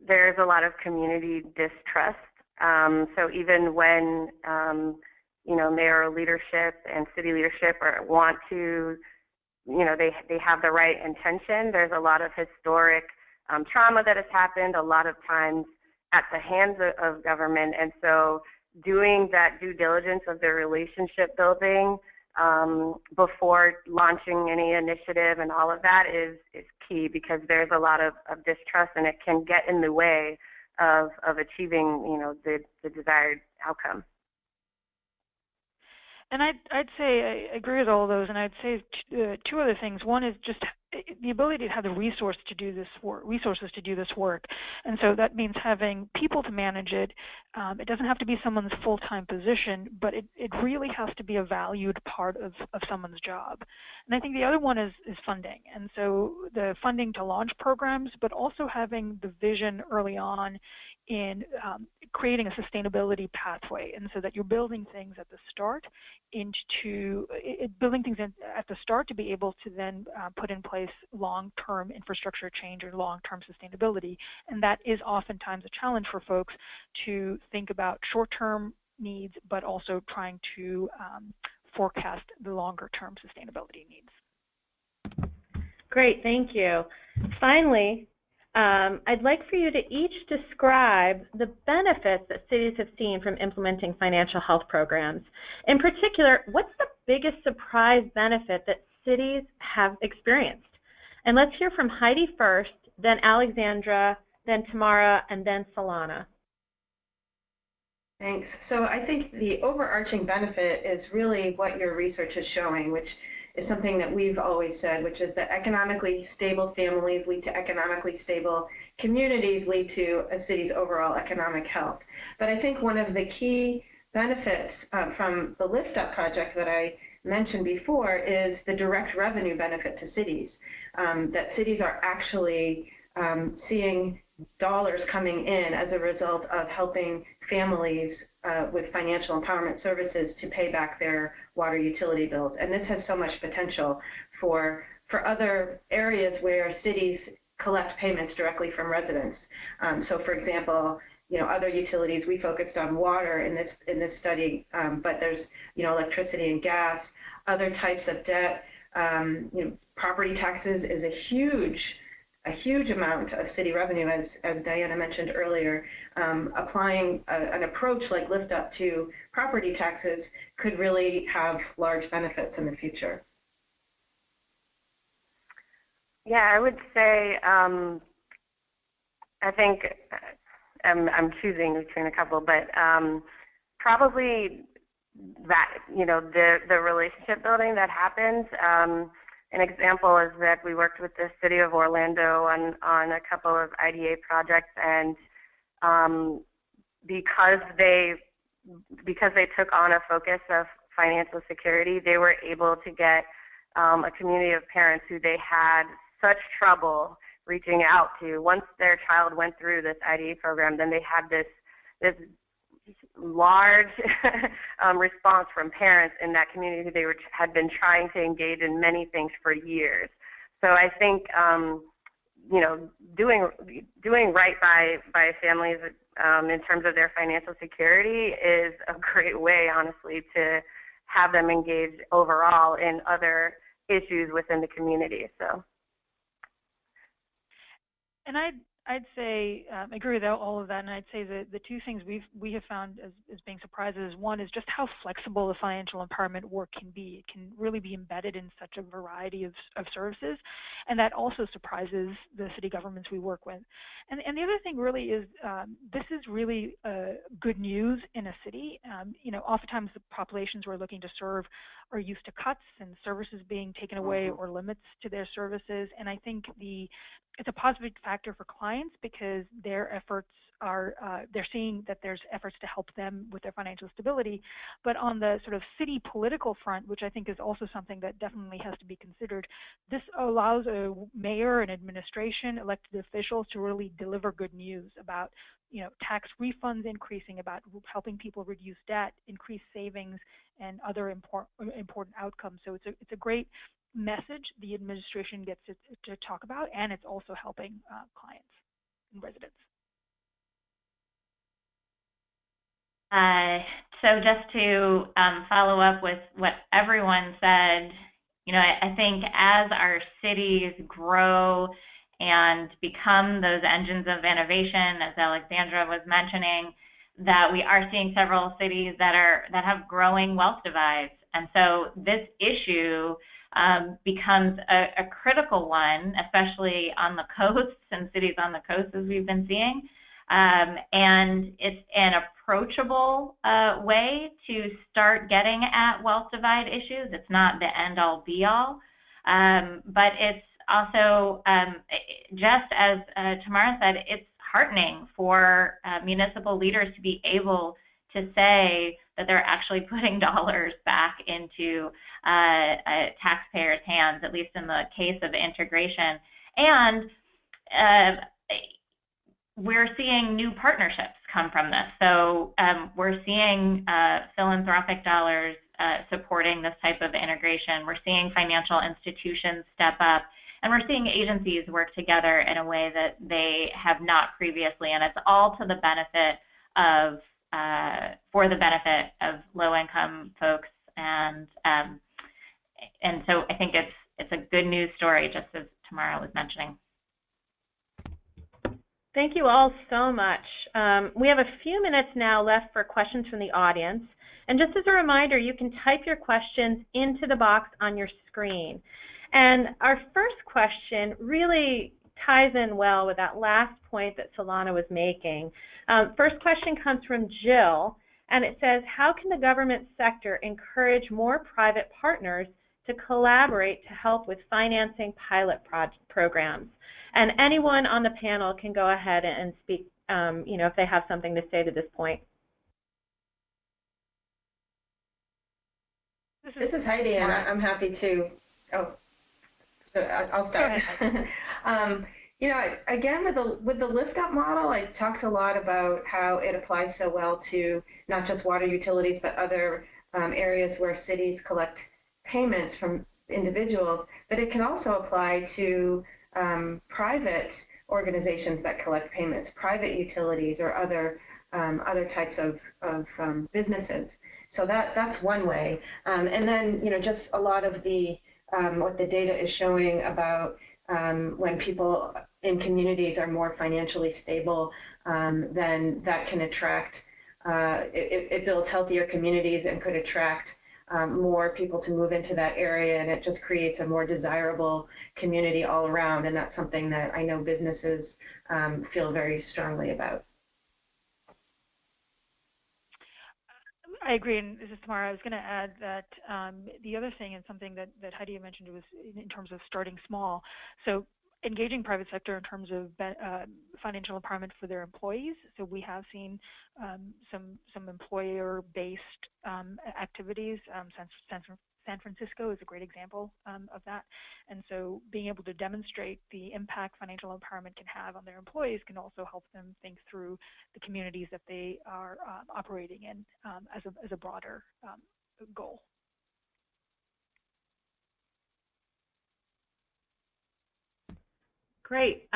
there's a lot of community distrust. So even when mayoral leadership and city leadership want to, they have the right intention, there's a lot of historic trauma that has happened a lot of times at the hands of government. And so doing that due diligence of the relationship building before launching any initiative and all of that is key, because there's a lot of distrust, and it can get in the way of achieving the desired outcome. And I'd say I agree with all of those, and I'd say two other things. One is just the ability to have the resources to do this work, and so that means having people to manage it. It doesn't have to be someone's full-time position, but it really has to be a valued part of someone's job. And I think the other one is funding, and so the funding to launch programs, but also having the vision early on in creating a sustainability pathway, and so that you're building things at the start at the start to be able to then put in place long-term infrastructure change or long-term sustainability. And that is oftentimes a challenge for folks to think about short-term needs, but also trying to forecast the longer-term sustainability needs. Great, thank you. Finally, I'd like for you to each describe the benefits that cities have seen from implementing financial health programs. In particular, what's the biggest surprise benefit that cities have experienced? And let's hear from Heidi first, then Alexandra, then Tamara, and then Solana. Thanks. So I think the overarching benefit is really what your research is showing, which is something that we've always said, which is that economically stable families lead to economically stable communities, lead to a city's overall economic health. But I think one of the key benefits from the Lift Up project that I mentioned before is the direct revenue benefit to cities, that cities are actually seeing dollars coming in as a result of helping families with financial empowerment services to pay back their water utility bills. And this has so much potential for other areas where cities collect payments directly from residents. So for example, other utilities, we focused on water in this study, but there's, electricity and gas, other types of debt. Property taxes is a huge amount of city revenue, as Diana mentioned earlier. Applying an approach like Lift Up to property taxes could really have large benefits in the future. Yeah, I would say I think I'm choosing between a couple, but probably that, the relationship building that happens. An example is that we worked with the city of Orlando on a couple of IDA projects, and because they took on a focus of financial security, they were able to get a community of parents who they had such trouble reaching out to. Once their child went through this IDA program, then they had this large response from parents in that community who had been trying to engage in many things for years. So I think doing right by families in terms of their financial security is a great way, honestly, to have them engage overall in other issues within the community. So. And I'd say I agree with all of that, and I'd say that the two things we have found as being surprises, one is just how flexible the financial empowerment work can be. It can really be embedded in such a variety of services, and that also surprises the city governments we work with. And the other thing really is this is really good news in a city. Oftentimes the populations we're looking to serve are used to cuts and services being taken away or limits to their services, and I think it's a positive factor for clients because their efforts are, they're seeing that there's efforts to help them with their financial stability. But on the sort of city political front, which I think is also something that definitely has to be considered, this allows a mayor and administration, elected officials to really deliver good news about, tax refunds increasing, about helping people reduce debt, increase savings, and other important outcomes. So it's a great message the administration gets to talk about, and it's also helping clients and residents. So just to follow up with what everyone said, I think as our cities grow and become those engines of innovation, as Alexandra was mentioning, that we are seeing several cities that have growing wealth divides. And so this issue becomes a critical one, especially on the coasts and cities on the coast, as we've been seeing. And it's an approachable way to start getting at wealth divide issues. It's not the end-all, be-all, but it's also, just as Tamara said, it's heartening for municipal leaders to be able to say that they're actually putting dollars back into taxpayers' hands, at least in the case of integration. And we're seeing new partnerships come from this. So we're seeing philanthropic dollars supporting this type of integration. We're seeing financial institutions step up, and we're seeing agencies work together in a way that they have not previously. And it's all to the benefit of for the benefit of low-income folks, and so I think it's a good news story, just as Tamara was mentioning. Thank you all so much. We have a few minutes now left for questions from the audience, and just as a reminder, you can type your questions into the box on your screen. And our first question really ties in well with that last point that Solana was making. First question comes from Jill, and it says, how can the government sector encourage more private partners to collaborate to help with financing pilot programs? And anyone on the panel can go ahead and speak, if they have something to say to this point. This is Heidi, and I'm happy to. Oh, I'll start. You know, again, with the lift up model, I talked a lot about how it applies so well to not just water utilities, but other areas where cities collect payments from individuals. But it can also apply to private organizations that collect payments, private utilities, or other types of businesses. So that's one way. And then, you know, just a lot of the what the data is showing about when people in communities are more financially stable, then that can attract, it builds healthier communities and could attract more people to move into that area, and it just creates a more desirable community all around, and that's something that I know businesses feel very strongly about. I agree, and this is Tamara. I was going to add that the other thing, and something that Heidi mentioned, was in terms of starting small. So engaging private sector in terms of financial empowerment for their employees. So we have seen some employer-based activities. San Francisco is a great example of that. And so being able to demonstrate the impact financial empowerment can have on their employees can also help them think through the communities that they are operating in as a broader goal. Great.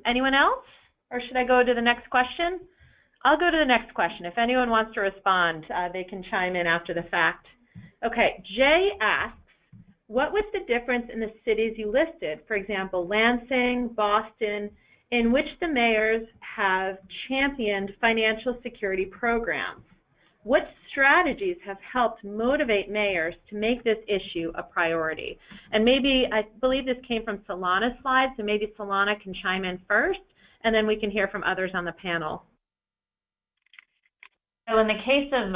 Anyone else? Or should I go to the next question? I'll go to the next question. If anyone wants to respond, they can chime in after the fact. Okay, Jay asks, what was the difference in the cities you listed? For example, Lansing, Boston, in which the mayors have championed financial security programs. What strategies have helped motivate mayors to make this issue a priority? And maybe, I believe this came from Solana's slides, so maybe Solana can chime in first, and then we can hear from others on the panel. So in the case of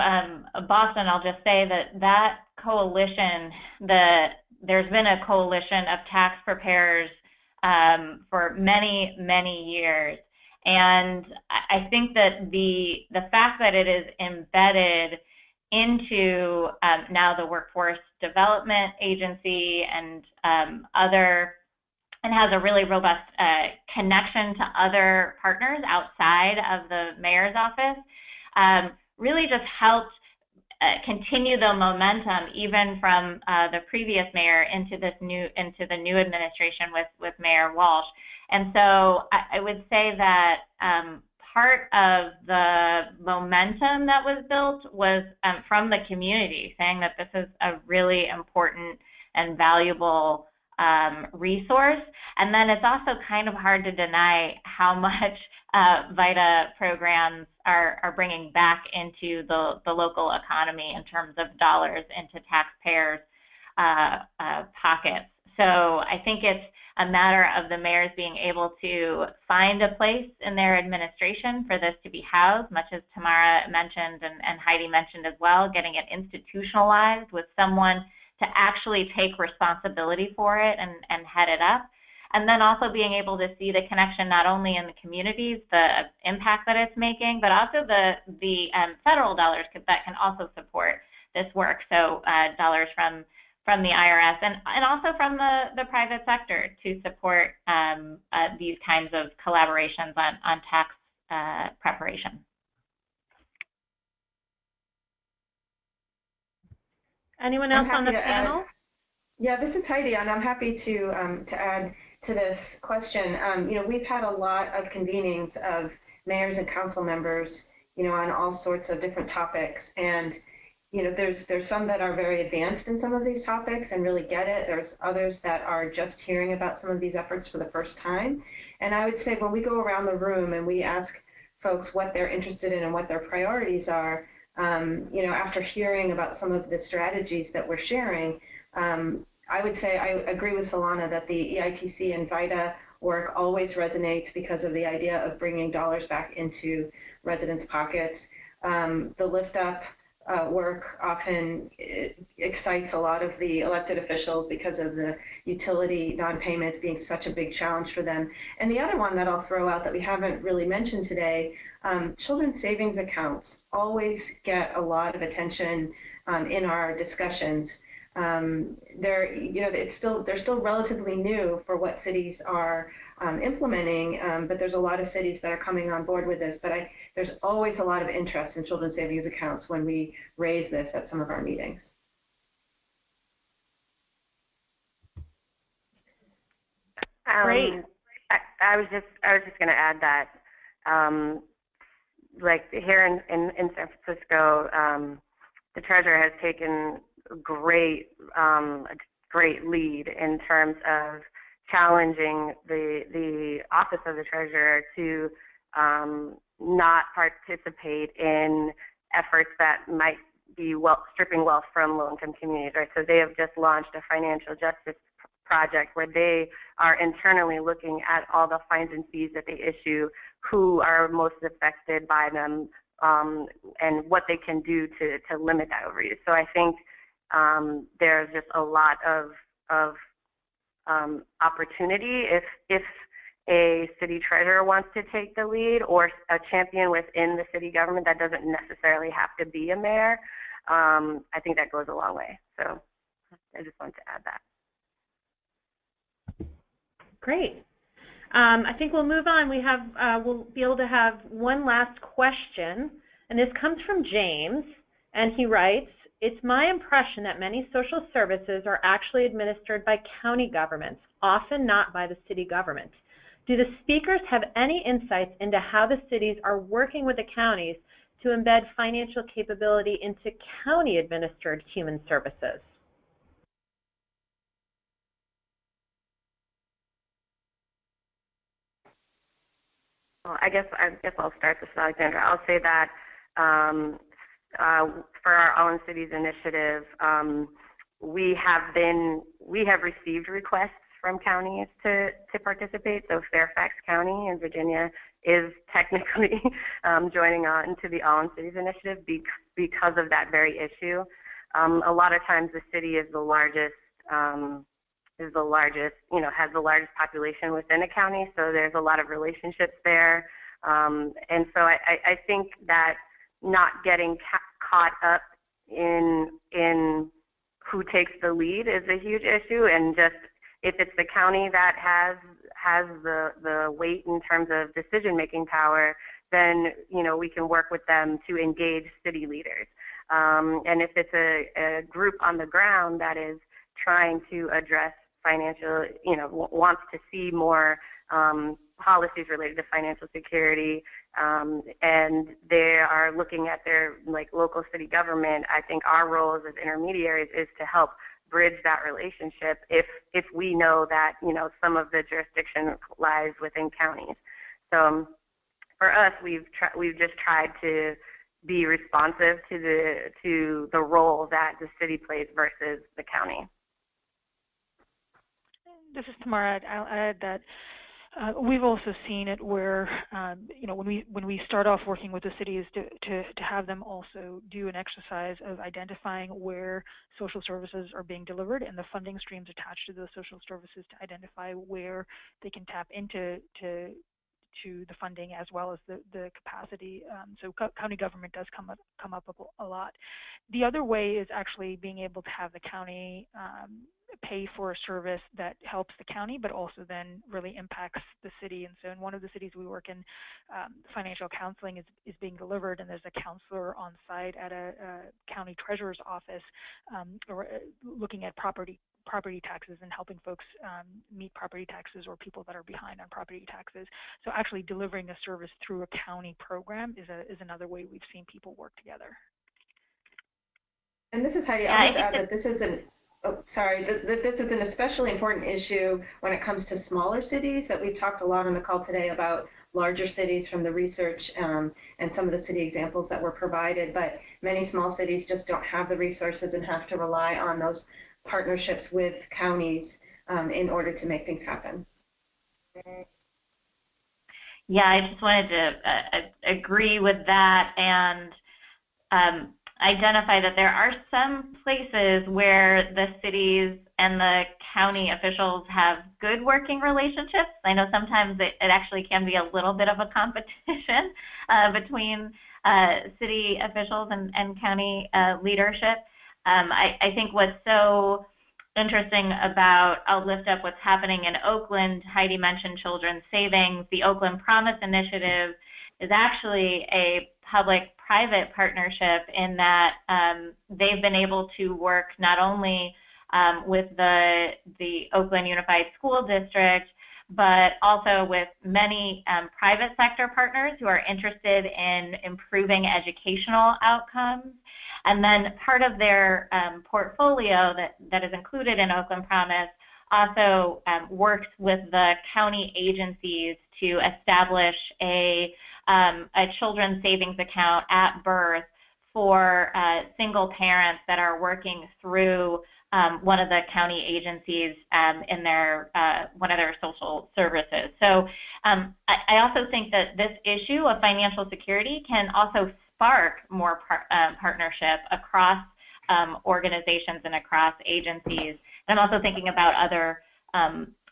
Boston, I'll just say that coalition, there's been a coalition of tax preparers for many, many years. And I think that the fact that it is embedded into now the Workforce Development Agency and and has a really robust connection to other partners outside of the mayor's office, really just helped continue the momentum even from the previous mayor into the new administration with Mayor Walsh. And so I would say that part of the momentum that was built was from the community, saying that this is a really important and valuable resource. And then it's also kind of hard to deny how much VITA programs are bringing back into the local economy in terms of dollars into taxpayers' pockets. So I think it's a matter of the mayors being able to find a place in their administration for this to be housed, much as Tamara mentioned and Heidi mentioned as well, getting it institutionalized with someone to actually take responsibility for it and head it up. And then also being able to see the connection not only in the communities, the impact that it's making, but also the federal dollars that can also support this work. So dollars from the IRS and also from the private sector to support these kinds of collaborations on tax preparation. Anyone else on the panel? Yeah, this is Heidi, and I'm happy to add to this question. You know, we've had a lot of convenings of mayors and council members, you know, on all sorts of different topics, and you know, there's some that are very advanced in some of these topics and really get it. There's others that are just hearing about some of these efforts for the first time. And I would say when we go around the room and we ask folks what they're interested in and what their priorities are, you know, after hearing about some of the strategies that we're sharing, I would say I agree with Solana that the EITC and VITA work always resonates because of the idea of bringing dollars back into residents' pockets. The lift up work often excites a lot of the elected officials because of the utility non-payments being such a big challenge for them. And the other one that I'll throw out that we haven't really mentioned today, children's savings accounts always get a lot of attention in our discussions. they're still relatively new for what cities are implementing, but there's a lot of cities that are coming on board with this. But there's always a lot of interest in children's savings accounts when we raise this at some of our meetings. Great. I was just going to add that, like here in San Francisco, the treasurer has taken a great lead in terms of challenging the office of the treasurer to not participate in efforts that might be stripping wealth from low-income communities. Right, so they have just launched a financial justice project where they are internally looking at all the fines and fees that they issue, who are most affected by them, and what they can do to limit that overuse. So I think there's just a lot of opportunity if a city treasurer wants to take the lead, or a champion within the city government that doesn't necessarily have to be a mayor. I think that goes a long way. So I just wanted to add that. Great. I think we'll move on. We'll be able to have one last question, and this comes from James, and he writes, "It's my impression that many social services are actually administered by county governments, often not by the city government. Do the speakers have any insights into how the cities are working with the counties to embed financial capability into county-administered human services?" Well, I guess I'll start this, Alexandra. I'll say that for our All in Cities initiative, we have received requests from counties to participate. So Fairfax County in Virginia is technically joining on to the All in Cities initiative because of that very issue. A lot of times the city is the largest, has the largest population within a county, so there's a lot of relationships there. And so I think that not getting caught up in who takes the lead is a huge issue, and just if it's the county that has the weight in terms of decision-making power, then we can work with them to engage city leaders. And if it's a group on the ground that is trying to address financial, wants to see more policies related to financial security, and they are looking at their local city government, I think our roles as intermediaries is to help bridge that relationship if we know that some of the jurisdiction lies within counties. So for us, we've just tried to be responsive to the role that the city plays versus the county. This is Tamara. I'll add that we've also seen it where when we start off working with the cities to have them also do an exercise of identifying where social services are being delivered and the funding streams attached to those social services to identify where they can tap into the funding as well as the capacity. So county government does come up a lot. The other way is actually being able to have the county pay for a service that helps the county, but also then really impacts the city. And so in one of the cities we work in, financial counseling is being delivered, and there's a counselor on site at a county treasurer's office looking at property taxes and helping folks meet property taxes or people that are behind on property taxes. So actually delivering a service through a county program is another way we've seen people work together. And this is Heidi. I'll just add that this is this is an especially important issue when it comes to smaller cities, that we've talked a lot on the call today about larger cities from the research and some of the city examples that were provided, but many small cities just don't have the resources and have to rely on those partnerships with counties in order to make things happen. Yeah, I just wanted to agree with that and identify that there are some places where the cities and the county officials have good working relationships. I know sometimes it actually can be a little bit of a competition between city officials and county leadership. I think what's so interesting about, I'll lift up what's happening in Oakland. Heidi mentioned children's savings. The Oakland Promise Initiative is actually a public-private partnership in that they've been able to work not only with the Oakland Unified School District, but also with many private sector partners who are interested in improving educational outcomes. And then part of their portfolio that is included in Oakland Promise also works with the county agencies to establish a children's savings account at birth for single parents that are working through one of the county agencies in their one of their social services. So I also think that this issue of financial security can also spark more partnership across organizations and across agencies. And I'm also thinking about other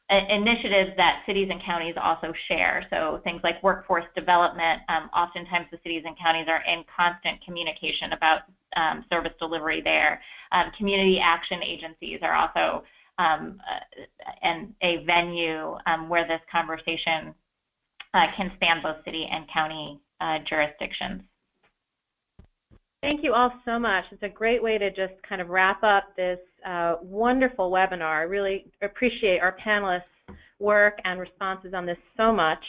initiatives that cities and counties also share. So things like workforce development, oftentimes the cities and counties are in constant communication about service delivery there. Community action agencies are also a venue where this conversation can span both city and county jurisdictions. Thank you all so much. It's a great way to just kind of wrap up this wonderful webinar. I really appreciate our panelists' work and responses on this so much.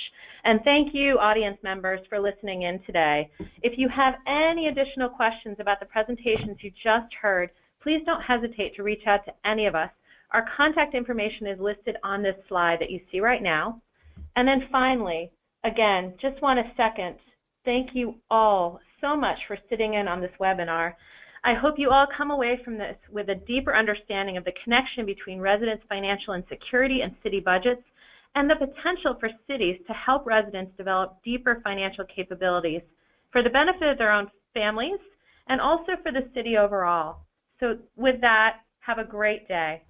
And thank you, audience members, for listening in today. If you have any additional questions about the presentations you just heard, please don't hesitate to reach out to any of us. Our contact information is listed on this slide that you see right now. And then finally, again, just want to second, thank you all so much for sitting in on this webinar. I hope you all come away from this with a deeper understanding of the connection between residents' financial insecurity and city budgets, and the potential for cities to help residents develop deeper financial capabilities for the benefit of their own families and also for the city overall. So with that, have a great day.